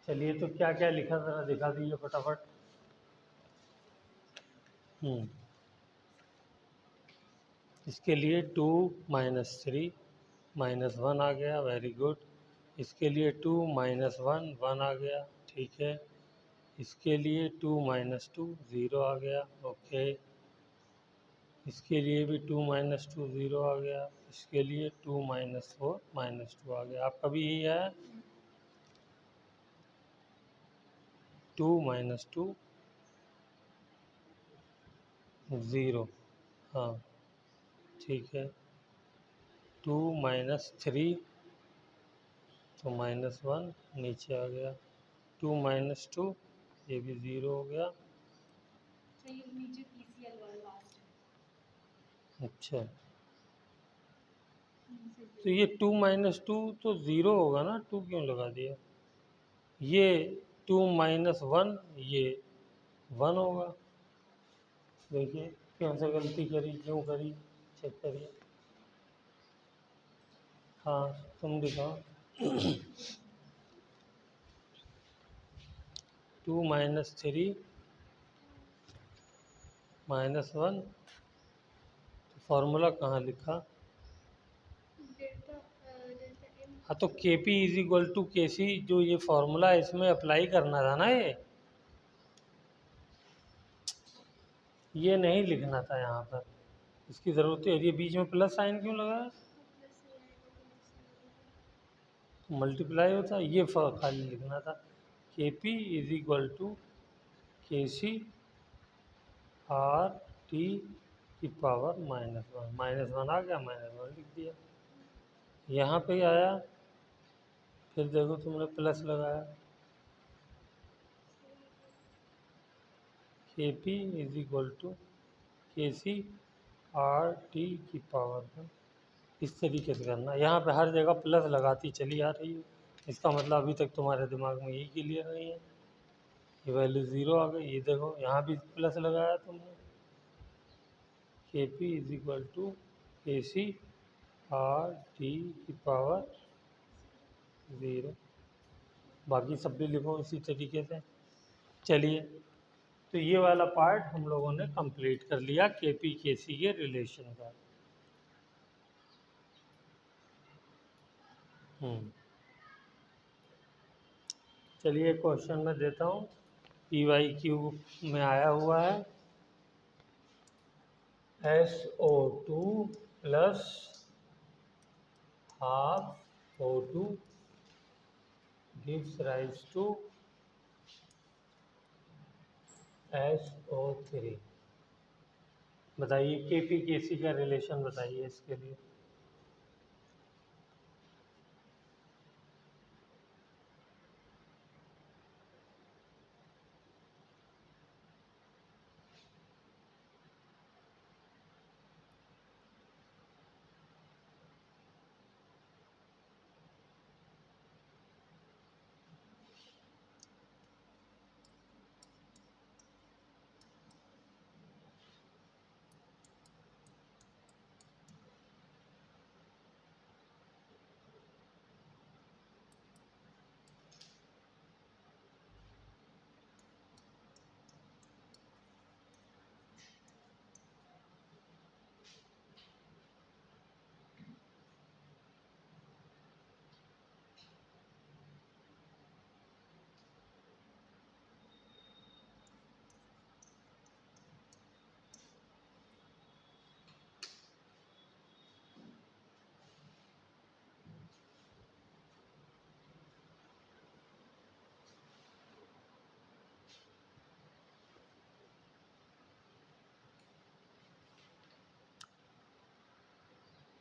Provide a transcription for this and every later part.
चलिए, तो क्या क्या लिखा ज़रा दिखा दीजिए फटाफट। इसके लिए 2 - 3 -1 आ गया, वेरी गुड। इसके लिए 2 - 1 1 आ गया, ठीक है। इसके लिए 2 - 2 0 आ गया, ओके। इसके लिए भी 2 - 2 0 आ गया। इसके लिए 2 - 4 -2 आ गया। आपका भी यही है, 2 - 2 0, हाँ ठीक है। 2 - 3 तो -1 नीचे आ गया। 2 - 2 ये भी 0 हो गया। अच्छा, तो ये 2 - 2 तो 0 होगा ना, 2 क्यों लगा दिया? ये 2 - 1 ये 1 होगा। देखिए क्यों से गलती करी, क्यों करी, चेक करिए। हाँ, तुम दिखाओ। 2 - 3 -1, फॉर्मूला कहाँ लिखा? हाँ, तो के पी इज इक्वल टू के सी, जो ये फॉर्मूला है इसमें अप्लाई करना था ना। ये नहीं लिखना था यहाँ पर, इसकी ज़रूरत है। ये बीच में प्लस साइन क्यों लगा है? मल्टीप्लाई होता, ये खाली लिखना था के पी इज इक्वल टू के सी आर टी की पावर -1। -1 आ गया, -1 लिख दिया। यहाँ पे आया, फिर देखो तुमने प्लस लगाया, के पी इज इक्वल टू के सी आर टी की पावर 1। इस तरीके से करना। यहाँ पे हर जगह प्लस लगाती चली आ रही है, इसका मतलब अभी तक तुम्हारे दिमाग में यही क्लियर नहीं है। ये वैल्यू 0 आ गई, ये देखो यहाँ भी प्लस लगाया तुमने, के पी इज इक्वल टू के सी आर टी की पावर 0। बाकी सब भी लिखो इसी तरीके से। चलिए, तो ये वाला पार्ट हम लोगों ने कंप्लीट कर लिया के पी के सी के रिलेशन का। चलिए क्वेश्चन में देता हूँ, पी वाई क्यू में आया हुआ है SO2 plus half O2 gives rise to SO3। बताइए के पी के सी का रिलेशन बताइए इसके लिए।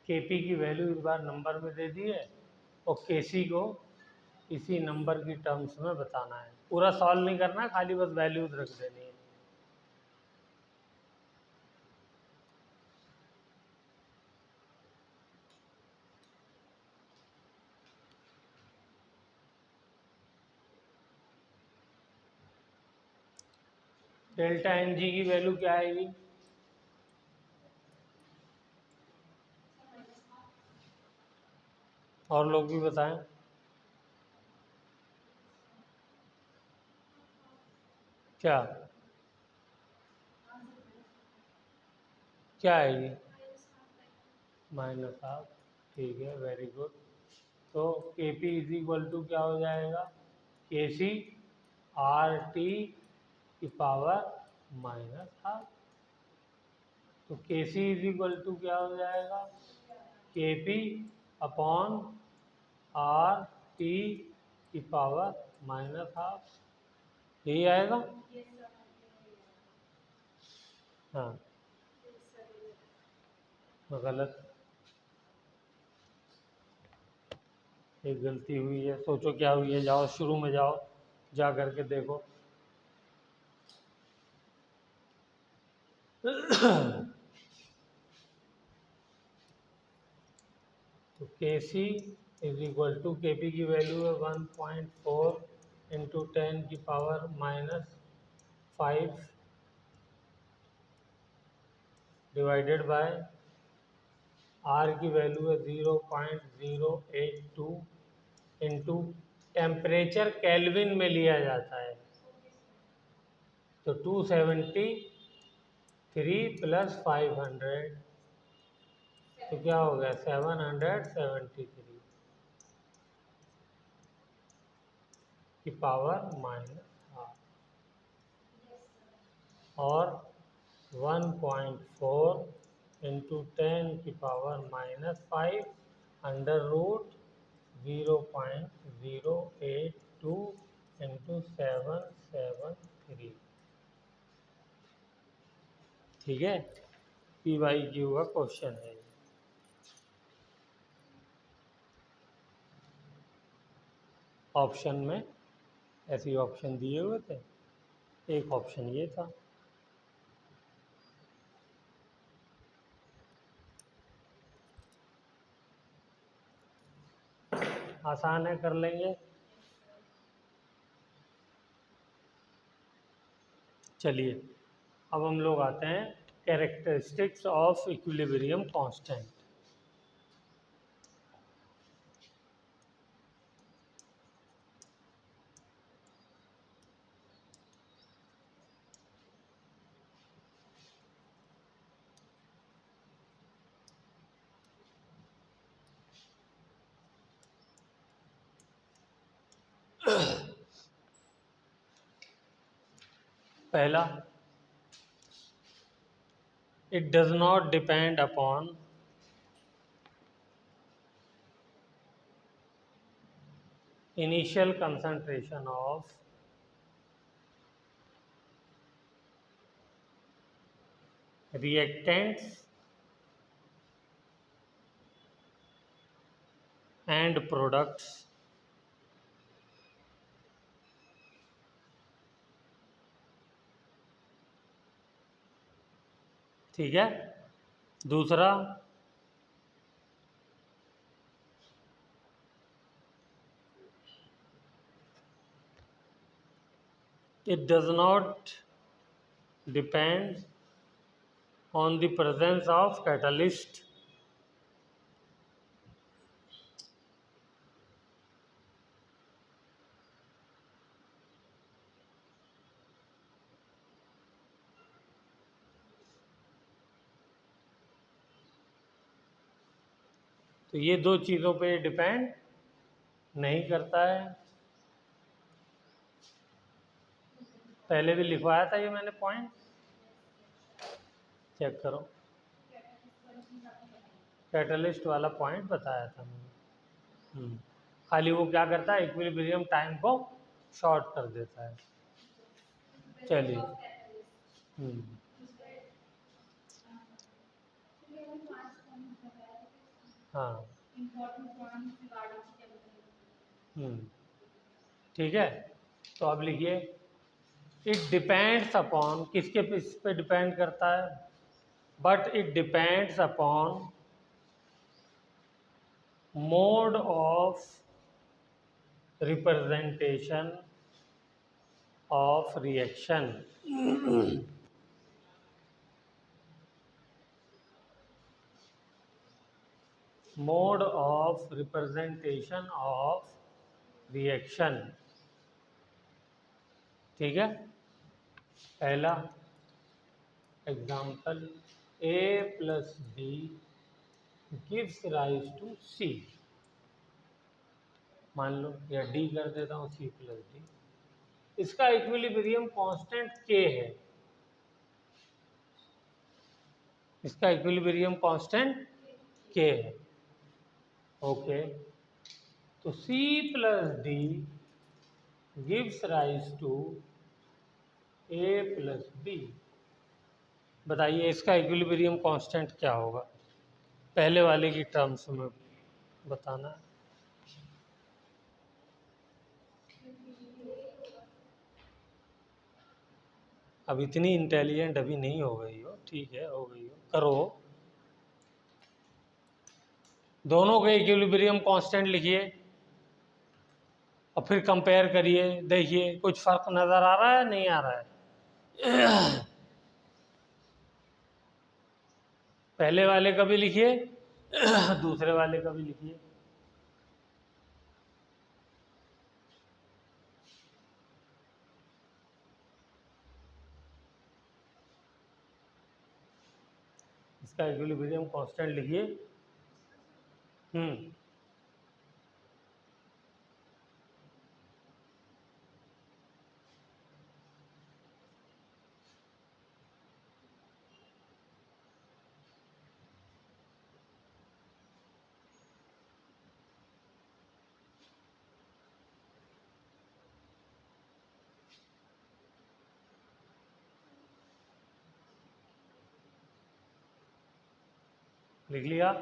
के पी की वैल्यू इस बार नंबर में दे दी है, और के सी को इसी नंबर की टर्म्स में बताना है। पूरा सॉल्व नहीं करना है, खाली बस वैल्यूज रख देनी है। डेल्टा एन जी की वैल्यू क्या आएगी? और लोग भी बताएं। क्या क्या है ये? -हाफ। ठीक है, वेरी गुड। तो के पी इज इक्वल टू क्या हो जाएगा? के सी आर टी की पावर -हाफ। तो के सी इज इक्वल टू क्या हो जाएगा? के पी अपॉन आर टी की पावर -हाफ। यही आएगा। हाँ, तो गलत, एक गलती हुई है। सोचो क्या हुई है, जाओ शुरू में जाओ, जा करके देखो। तो के सी इज इक्वल टू, के पी की वैल्यू है 1.4 इंटू 10 की पावर -5 डिवाइडेड बाय आर की वैल्यू है 0.082 इंटू टेम्परेचर केल्विन में लिया जाता है। तो 273 प्लस 500 तो क्या हो गया? 773 की पावर -हाफ। और 1.4 इंटू 10 की पावर -5 √0.082 इंटू 773। ठीक है, पी वाई क्यू का क्वेश्चन है। ऑप्शन में ऐसे ही ऑप्शन दिए हुए थे, एक ऑप्शन ये था। आसान है, कर लेंगे। चलिए, अब हम लोग आते हैं कैरेक्टरिस्टिक्स ऑफ इक्विलिब्रियम कांस्टेंट। पहला, it does not depend upon initial concentration of reactants and products ठीक है। दूसरा, it does not depend on the presence of catalyst तो ये दो चीज़ों पे डिपेंड नहीं करता है। पहले भी लिखवाया था ये मैंने पॉइंट, चेक करो। कैटलिस्ट वाला पॉइंट बताया था मैंने। खाली वो क्या करता है, इक्विलिब्रियम टाइम को शॉर्ट कर देता है। चलिए। हम्म हाँ। ठीक है, तो अब लिखिए, इट डिपेंड्स अपॉन, किसके पे डिपेंड करता है? But it depends upon mode of representation of reaction. Mode of representation of reaction. ठीक है, पहला example a plus B gives rise to C, मान लो, या d कर देता हूँ, c प्लस डी। इसका इक्विलिब्रियम कांस्टेंट k है, इसका इक्विलिब्रियम कांस्टेंट k है। ओके, तो c plus D gives rise to a plus B. बताइए इसका इक्विलिब्रियम कांस्टेंट क्या होगा, पहले वाले की टर्म्स में बताना है। अब इतनी इंटेलिजेंट अभी नहीं हो गई हो, ठीक है, हो गई हो, करो। दोनों के इक्विलिब्रियम कांस्टेंट लिखिए और फिर कंपेयर करिए, देखिए कुछ फर्क नजर आ रहा है, नहीं आ रहा है। पहले वाले का भी लिखिए, दूसरे वाले का भी लिखिए। इसका इक्विलिब्रियम कांस्टेंट लिखिए। लिख लिया?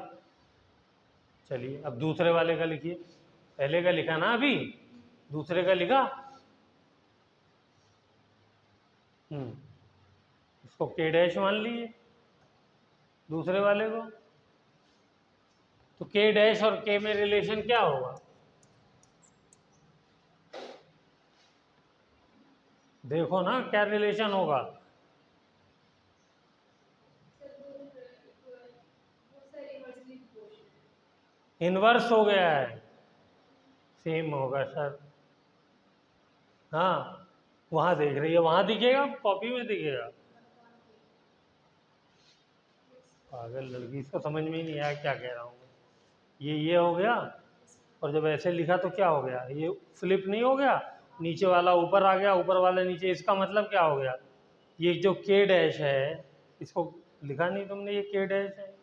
चलिए अब दूसरे वाले का लिखिए। पहले का लिखा ना, अभी दूसरे का लिखा। इसको के डैश मान लीजिए, दूसरे वाले को। तो के डैश और के में रिलेशन क्या होगा, देखो ना क्या रिलेशन होगा। इनवर्स हो गया है, सेम होगा सर। हाँ, वहां देख रही है, वहां दिखेगा, कॉपी में दिखेगा। पागल लड़की, इसको समझ में ही नहीं आया क्या कह रहा हूँ। ये हो गया, और जब ऐसे लिखा तो क्या हो गया, ये फ्लिप नहीं हो गया, नीचे वाला ऊपर आ गया, ऊपर वाला नीचे। इसका मतलब क्या हो गया, ये जो के डैश है, इसको लिखा नहीं तुमने, ये के डैश है,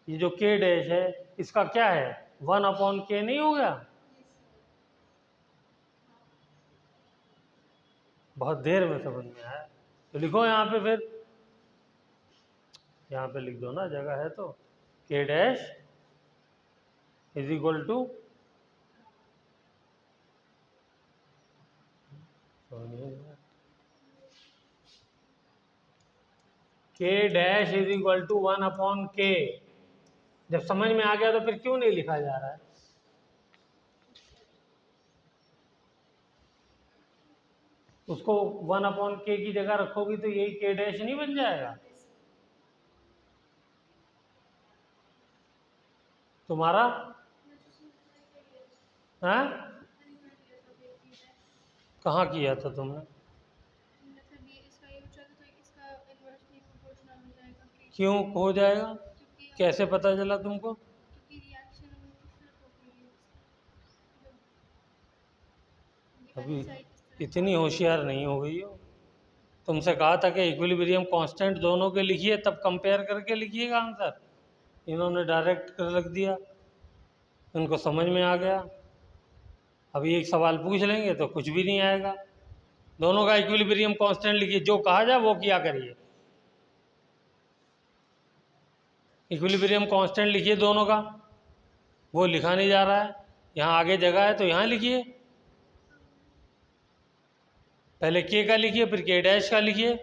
ये जो के डैश है इसका क्या है, 1/k नहीं हो गया। बहुत देर में समझ में आया, तो लिखो यहाँ पे, फिर यहाँ पे लिख दो ना, जगह है तो। K dash is equal to, K dash is equal to 1/k। जब समझ में आ गया तो फिर क्यों नहीं लिखा जा रहा है। उसको 1/k की जगह रखोगी तो यही के डैश नहीं बन जाएगा तुम्हारा? है, कहाँ किया था तुमने? क्यों हो जाएगा, कैसे पता चला तुमको? अभी इतनी होशियार नहीं हो गई हो। तुमसे कहा था कि इक्विलिब्रियम कांस्टेंट दोनों के लिखिए, तब कंपेयर करके लिखिएगा आंसर। इन्होंने डायरेक्ट कर रख दिया, इनको समझ में आ गया। अभी एक सवाल पूछ लेंगे तो कुछ भी नहीं आएगा। दोनों का इक्विलिब्रियम कांस्टेंट लिखिए, जो कहा जाए वो किया करिए। इक्विलिब्रियम कांस्टेंट लिखिए दोनों का, वो लिखा नहीं जा रहा है। यहाँ आगे जगह है तो यहाँ लिखिए, पहले के का लिखिए, फिर के डैश का लिखिए।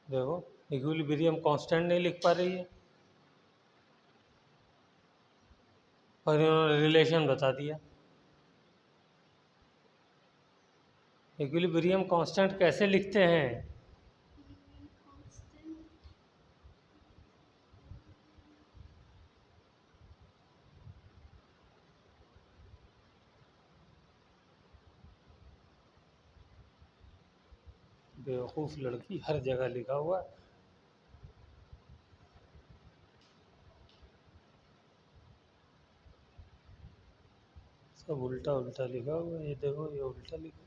देखो इक्विलिब्रियम कांस्टेंट नहीं लिख पा रही है, और इन्होंने रिलेशन बता दिया। इक्विलिब्रियम कांस्टेंट कैसे लिखते हैं? बेवकूफ़ लड़की, हर जगह लिखा हुआ है। सब उल्टा उल्टा लिखा हुआ है, ये देखो ये उल्टा लिखा।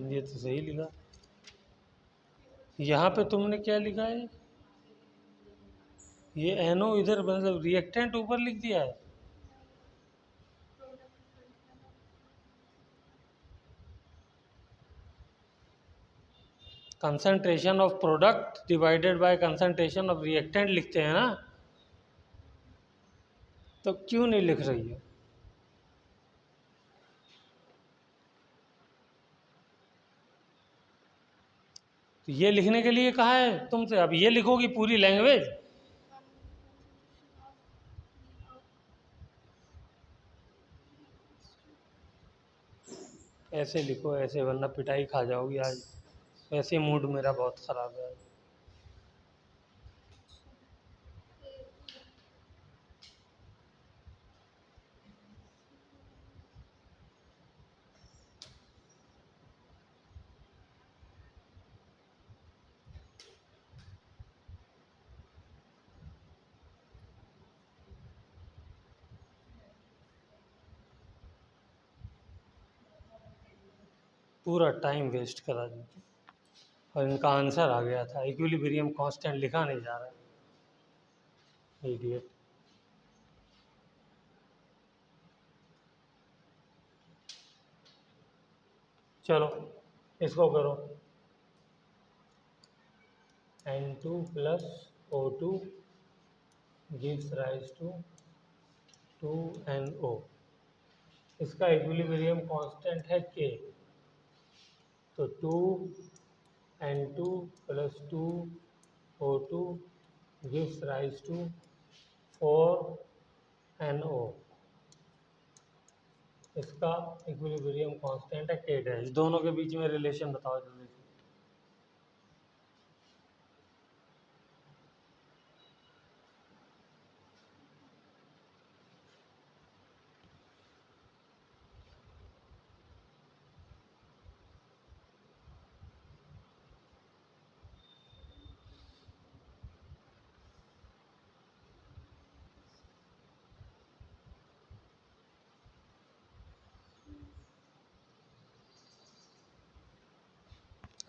ये तो सही लिखा। यहाँ पे तुमने क्या लिखा है? ये एनो इधर मतलब रिएक्टेंट ऊपर लिख दिया है। Concentration of product divided by concentration of reactant लिखते हैं ना, तो क्यों नहीं लिख रही है? तो ये लिखने के लिए कहा है तुमसे, अब ये लिखोगी पूरी लैंग्वेज। ऐसे लिखो ऐसे, वरना पिटाई खा जाओगी आज। वैसे मूड मेरा बहुत ख़राब है। पूरा टाइम वेस्ट करा दी। और इनका आंसर आ गया था, इक्विलिब्रियम कांस्टेंट लिखा नहीं जा रहा है। इडियट। चलो इसको करो। N2 plus O2 gives rise to 2NO। इसका इक्विलिब्रियम कांस्टेंट है K। तो 2N2 plus 2O2 gives rise to 4NO। इसका इक्विलिब्रियम कांस्टेंट है K डैश। दोनों के बीच में रिलेशन बताओ जल्दी से।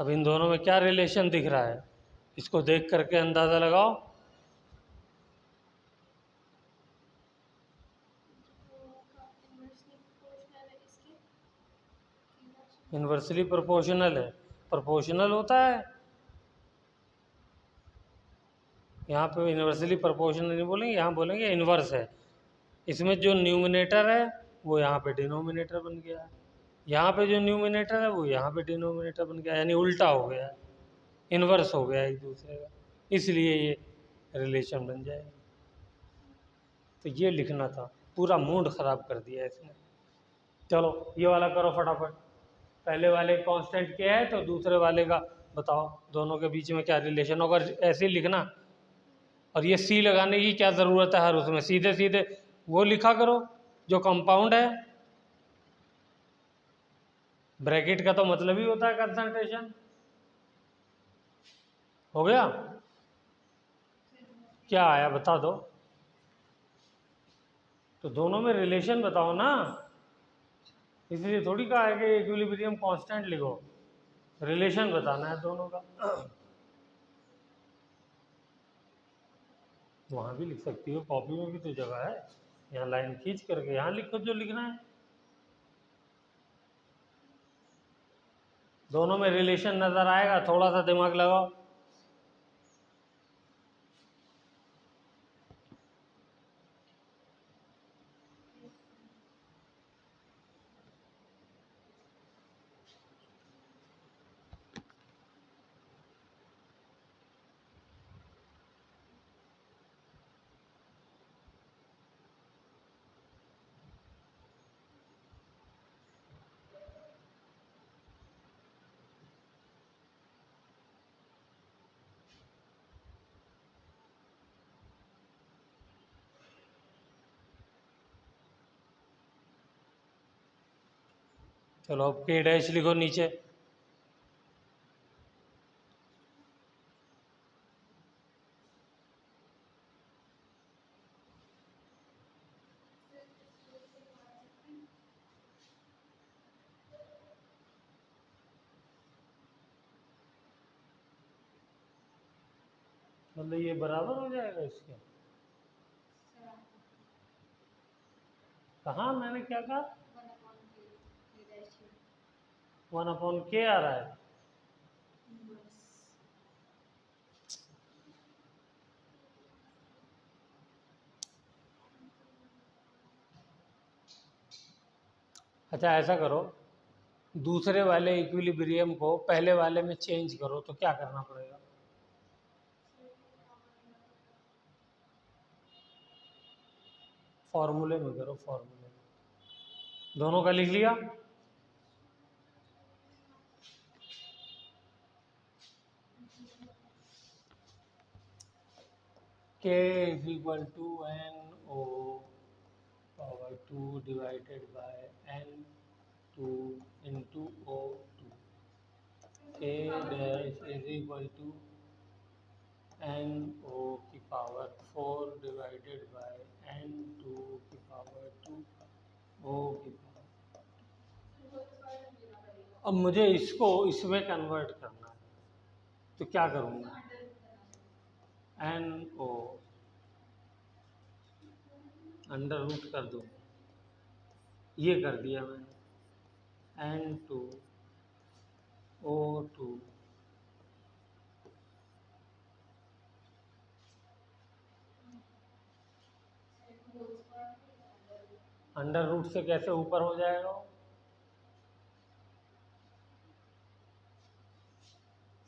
अब इन दोनों में क्या रिलेशन दिख रहा है, इसको देख करके अंदाज़ा लगाओ। इन्वर्सली प्रोपोर्शनल है। प्रोपोर्शनल होता है, यहाँ पे इन्वर्सली प्रोपोर्शनल नहीं बोलेंगे, यहाँ बोलेंगे इन्वर्स है। इसमें जो न्यूमिनेटर है वो यहाँ पे डिनोमिनेटर बन गया है, यहाँ पे जो न्यूमिनेटर है वो यहाँ पे डिनोमिनेटर बन गया, यानी उल्टा हो गया, इन्वर्स हो गया एक दूसरे का, इसलिए ये रिलेशन बन जाएगा। तो ये लिखना था, पूरा मूड ख़राब कर दिया इसने। चलो ये वाला करो फटाफट। पहले वाले कांस्टेंट क्या है तो दूसरे वाले का बताओ, दोनों के बीच में क्या रिलेशन होगा, ऐसे ही लिखना। और ये सी लगाने की क्या ज़रूरत है हर उसमें, सीधे सीधे वो लिखा करो जो कंपाउंड है। ब्रैकेट का तो मतलब ही होता है कंसंट्रेशन। हो गया? क्या आया बता दो। तो दोनों में रिलेशन बताओ ना, इसलिए थोड़ी कहा है कि इक्विलिब्रियम कांस्टेंट लिखो, रिलेशन बताना है दोनों का। वहाँ भी लिख सकती हो, कॉपी में भी तो जगह है, यहाँ लाइन खींच करके यहाँ लिखो जो लिखना है। दोनों में रिलेशन नज़र आएगा, थोड़ा सा दिमाग लगाओ। चलो अब के डैश लिखो नीचे। मतलब ये बराबर हो जाएगा इसके। कहाँ मैंने क्या कहा? 1/k आ रहा है। अच्छा ऐसा करो, दूसरे वाले इक्विलिब्रियम को पहले वाले में चेंज करो, तो क्या करना पड़ेगा? फॉर्मूले में करो, फॉर्मूले में। दोनों का लिख लिया? k is equal to NO power 2 divided by N2 into O2. K dash is equal to NO की पावर 4 डिवाइडेड बाय N2 की पावर 2 O की पावर। अब मुझे इसको इसमें कन्वर्ट करना है, तो क्या करूँगा? NO अंडर रूट कर दूँ, ये कर दिया मैंने। N2 O2 अंडर रूट से कैसे ऊपर हो जाएगा?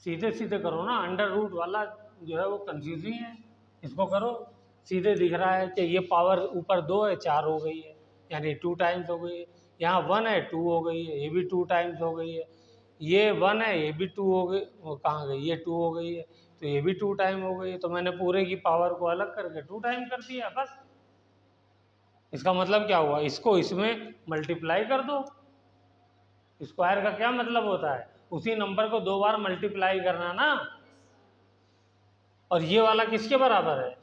सीधे सीधे करो ना, अंडर रूट वाला जो है वो कंफ्यूजिंग है। इसको करो, सीधे दिख रहा है कि ये पावर ऊपर 2 है, 4 हो गई है, यानी 2 टाइम्स हो गई है। यहाँ 1 है, 2 हो गई है, ये भी 2 टाइम्स हो गई है। ये 1 है, ये भी 2 हो गई, वो कहाँ गई? ये 2 हो गई है, तो ये भी 2 टाइम हो गई है। तो मैंने पूरे की पावर को अलग करके 2 टाइम कर दिया, बस। इसका मतलब क्या हुआ? इसको इसमें मल्टीप्लाई कर दो। स्क्वायर का क्या मतलब होता है? उसी नंबर को 2 बार मल्टीप्लाई करना ना। और ये वाला किसके बराबर है?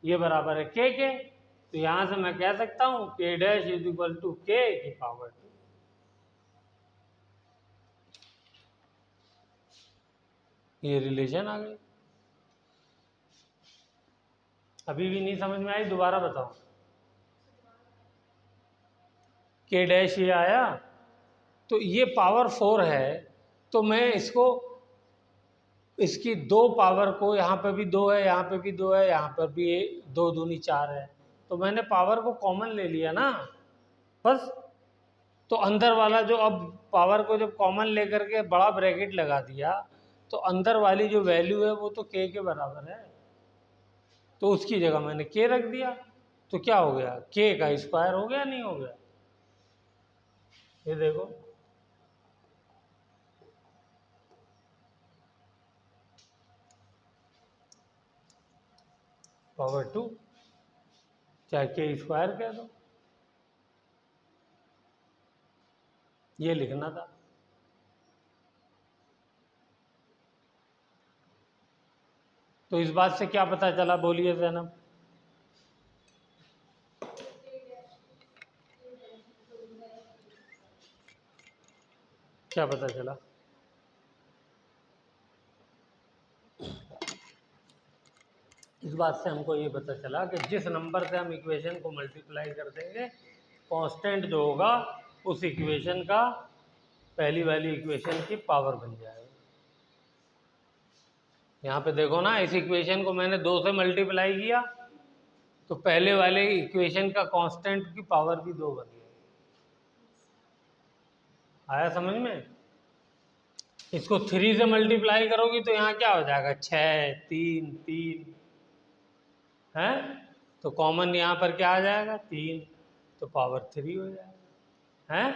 ये बराबर है के। तो यहां से मैं कह सकता हूं के डैश इज इक्वल टू के की पावर 2। ये रिलेशन आ गई। अभी भी नहीं समझ में आई? दोबारा बताओ। के डैश ये आया, तो ये पावर 4 है, तो मैं इसको इसकी 2 पावर को, यहाँ पे भी 2 है, यहाँ पे भी 2 है, यहाँ पर भी 2 दूनी 4 है, तो मैंने पावर को कॉमन ले लिया ना, बस। तो अंदर वाला जो, अब पावर को जब कॉमन लेकर के बड़ा ब्रैकेट लगा दिया, तो अंदर वाली जो वैल्यू है वो तो के बराबर है, तो उसकी जगह मैंने के रख दिया। तो क्या हो गया? के का स्क्वायर हो गया, नहीं हो गया? ये देखो, पावर 2, चाहे के स्क्वायर कह दो, ये लिखना था। तो इस बात से क्या पता चला, बोलिए जैनब? क्या पता चला? इस बात से हमको ये पता चला कि जिस नंबर से हम इक्वेशन को मल्टीप्लाई कर देंगे, कांस्टेंट जो होगा उस इक्वेशन का पहली वाली इक्वेशन की पावर बन जाएगा। यहाँ पे देखो ना, इस इक्वेशन को मैंने 2 से मल्टीप्लाई किया, तो पहले वाले इक्वेशन का कांस्टेंट की पावर भी 2 बन गई। आया समझ में? इसको 3 से मल्टीप्लाई करोगी तो यहाँ क्या हो जाएगा? 6, 3, 3 है, तो कॉमन यहाँ पर क्या आ जाएगा? 3, तो पावर 3 हो जाएगा, है।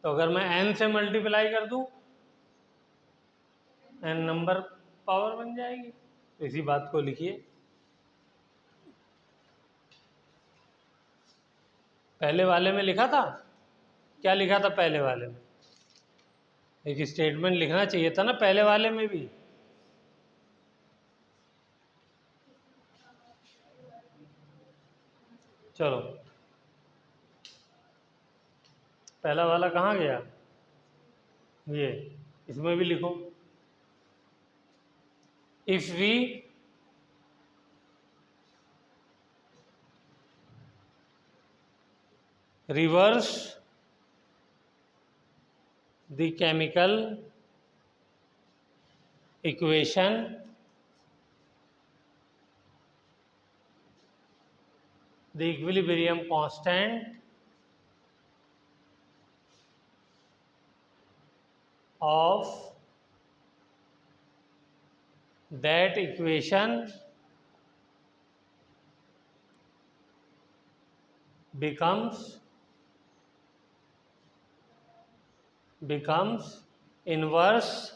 तो अगर मैं n से मल्टीप्लाई कर दूं, n नंबर पावर बन जाएगी। तो इसी बात को लिखिए, पहले वाले में लिखा था क्या लिखा था पहले वाले में? एक स्टेटमेंट लिखना चाहिए था ना पहले वाले में भी। चलो पहला वाला कहाँ गया? ये इसमें भी लिखो, if we reverse the chemical equation the equilibrium constant of that equation becomes inverse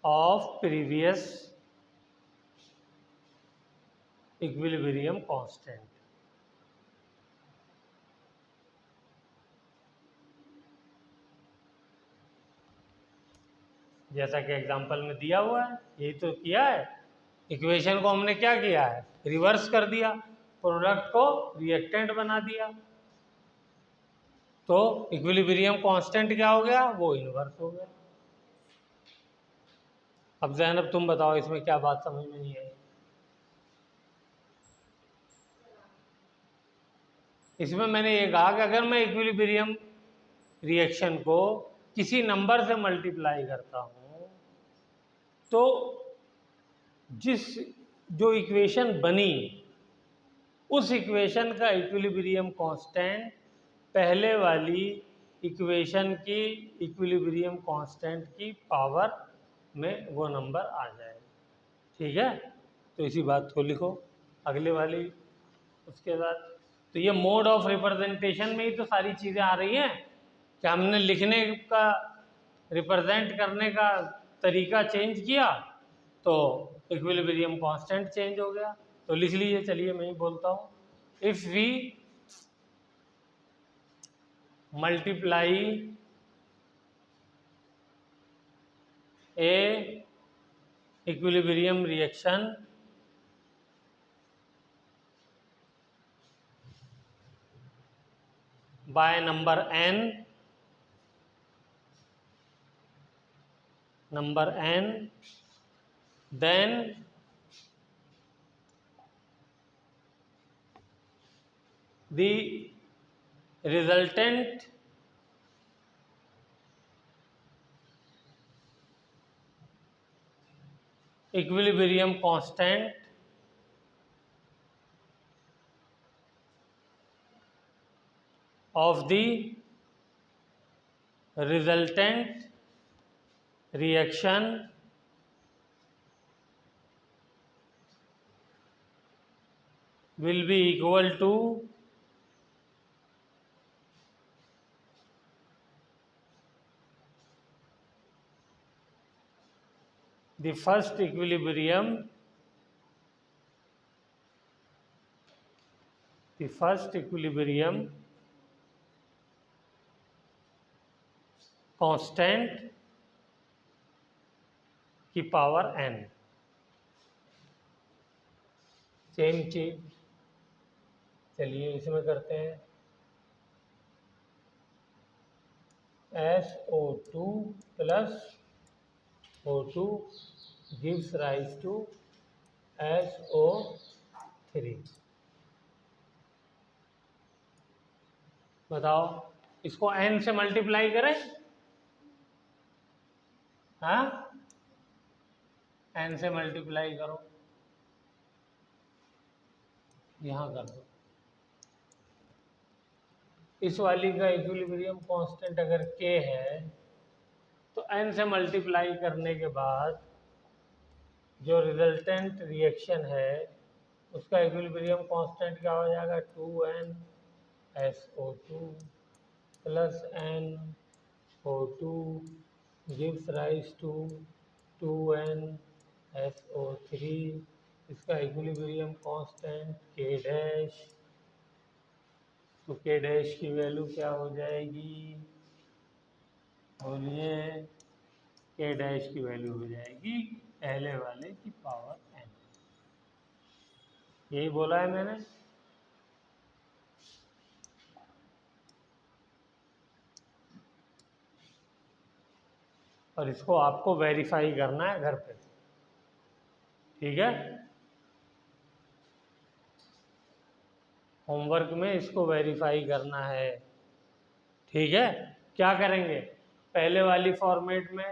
of previous equilibrium constant। जैसा कि एग्जाम्पल में दिया हुआ है, यही तो किया है। इक्वेशन को हमने क्या किया है? रिवर्स कर दिया, प्रोडक्ट को रिएक्टेंट बना दिया, तो इक्विलिब्रियम कांस्टेंट क्या हो गया? वो इन्वर्स हो गया। अब ज़ैनब तुम बताओ इसमें क्या बात समझ में नहीं आई? इसमें मैंने ये कहा कि अगर मैं इक्विलिब्रियम रिएक्शन को किसी नंबर से मल्टीप्लाई करता हूँ तो जिस जो इक्वेशन बनी उस इक्वेशन का इक्विलिब्रियम कांस्टेंट पहले वाली इक्वेशन की इक्विलिब्रियम कांस्टेंट की पावर में वो नंबर आ जाए। ठीक है, तो इसी बात को लिखो अगले वाली। उसके बाद तो ये मोड ऑफ रिप्रेजेंटेशन में ही तो सारी चीज़ें आ रही हैं कि हमने लिखने का रिप्रेजेंट करने का तरीका चेंज किया तो इक्विलिब्रियम कांस्टेंट चेंज हो गया। तो लिख लीजिए, चलिए मैं ही बोलता हूँ, if we multiply a equilibrium reaction by number n, then the resultant equilibrium constant of the resultant reaction will be equal to the first equilibrium constant की पावर n। सेम चीज, चलिए इसमें करते हैं, SO2 plus O2 gives rise to SO3। बताओ इसको n से multiply करें? हाँ, n से मल्टीप्लाई करो, यहाँ कर दो। इस वाली का इक्विलिब्रियम कांस्टेंट अगर k है तो n से मल्टीप्लाई करने के बाद जो रिजल्टेंट रिएक्शन है उसका इक्विलिब्रियम कांस्टेंट क्या हो जाएगा? 2n SO2 plus n O2 gives rise to 2n SO3। इसका इक्विलिब्रियम कांस्टेंट k डैश तो के डैश की वैल्यू क्या हो जाएगी, बोलिए। के डैश की वैल्यू हो जाएगी पहले वाले की पावर n। यही बोला है मैंने। और इसको आपको वेरीफाई करना है घर पे, ठीक है। होमवर्क में इसको वेरीफाई करना है, ठीक है। क्या करेंगे, पहले वाली फॉर्मेट में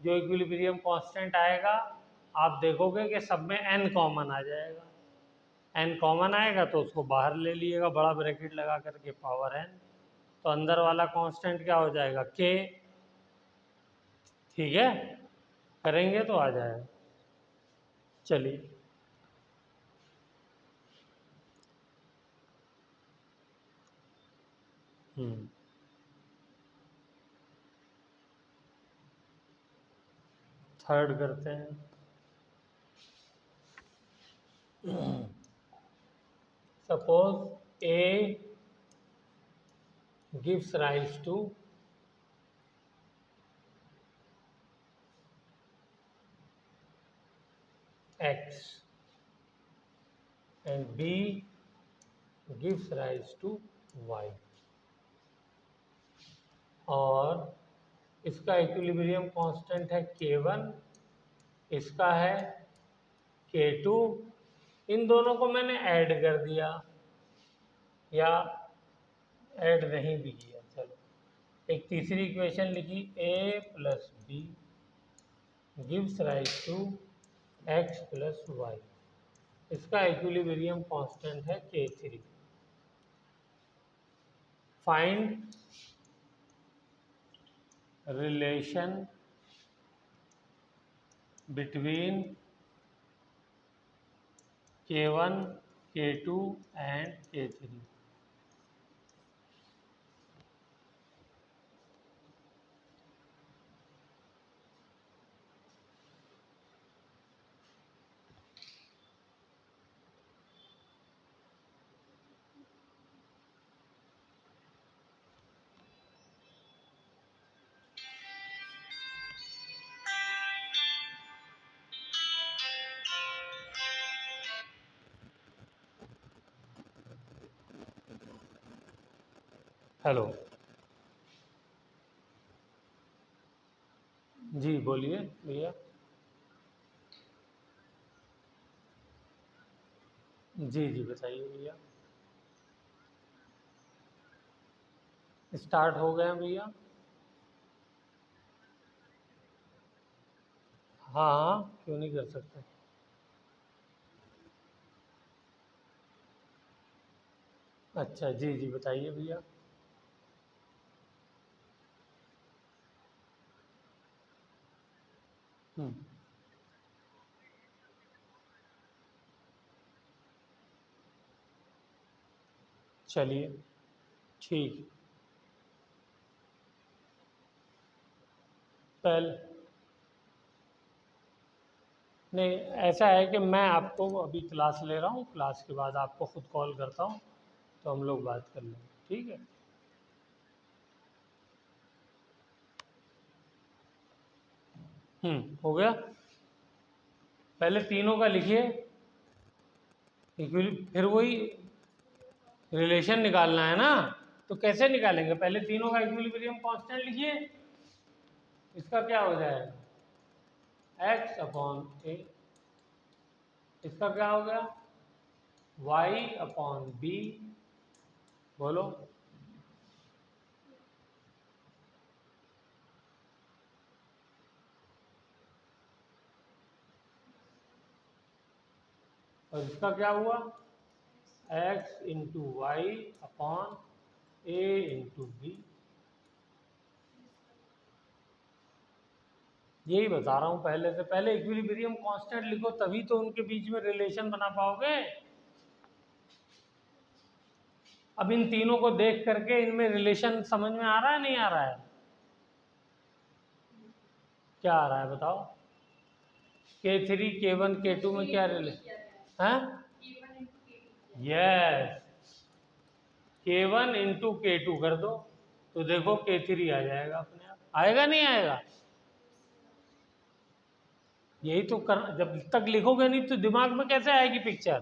जो इक्विलिब्रियम कांस्टेंट आएगा, आप देखोगे कि सब में n कॉमन आ जाएगा। n कॉमन आएगा तो उसको बाहर ले लीजिएगा बड़ा ब्रैकेट लगा करके, पावर n। तो अंदर वाला कांस्टेंट क्या हो जाएगा, k, ठीक है। करेंगे तो आ जाएगा। चलिए, थर्ड करते हैं। Suppose a gives rise to x and b gives rise to y, और इसका इक्विलिब्रियम कांस्टेंट है k1, इसका है k2। इन दोनों को मैंने ऐड कर दिया या ऐड नहीं भी किया, चलो। एक तीसरी इक्वेशन लिखी, a plus B gives rise to x plus Y. इसका इक्विलिब्रियम कांस्टेंट है k3। Find relation between k1, k2 and k3। Hello, जी बोलिए भैया। जी जी बताइए भैया। स्टार्ट हो गए हैं भैया। हाँ हाँ, क्यों नहीं कर सकते। अच्छा, जी जी बताइए भैया। हम्म, चलिए ठीक। पहले नहीं, ऐसा है कि मैं आपको अभी क्लास ले रहा हूँ, क्लास के बाद आपको खुद कॉल करता हूँ, तो हम लोग बात कर लेंगे, ठीक है। हो गया। पहले तीनों का लिखिए, फिर वही रिलेशन निकालना है ना। तो कैसे निकालेंगे, पहले तीनों का इक्विलिब्रियम कांस्टेंट लिखिए। इसका क्या हो जाएगा, x अपॉन ए। इसका क्या हो गया, y अपॉन बी। बोलो। और इसका क्या हुआ, x इंटू वाई अपॉन ए इंटू बी। यही बता रहा हूँ, पहले से पहले इक्विलिब्रियम कांस्टेंट लिखो, तभी तो उनके बीच में रिलेशन बना पाओगे। अब इन तीनों को देख करके इनमें रिलेशन समझ में आ रहा है, नहीं आ रहा है। क्या आ रहा है बताओ। k3 k1 k2 में क्या रिलेशन है। यस, K1 इंटू K2 कर दो तो देखो K3 आ जाएगा अपने आप। आएगा नहीं आएगा? यही तो कर, जब तक लिखोगे नहीं तो दिमाग में कैसे आएगी पिक्चर?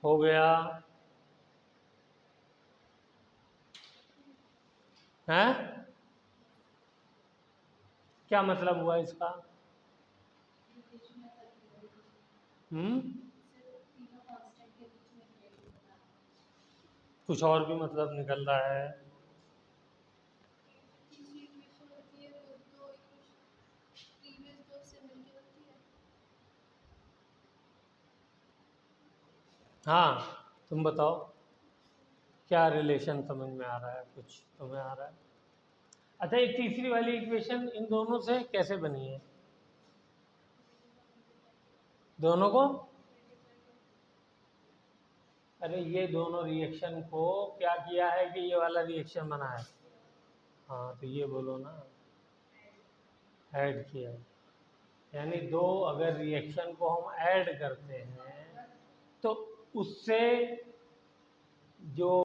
हो गया है? क्या मतलब हुआ इसका? हम्म, कुछ और भी मतलब निकल रहा है। हाँ, तुम बताओ क्या रिलेशन समझ में आ रहा है? कुछ तुम्हें आ रहा है? अच्छा, ये तीसरी वाली इक्वेशन इन दोनों से कैसे बनी है? दोनों को, अरे ये दोनों रिएक्शन को क्या किया है कि ये वाला रिएक्शन बना है? हाँ, तो ये बोलो ना, ऐड किया है। यानी दो अगर रिएक्शन को हम ऐड करते हैं तो उससे जो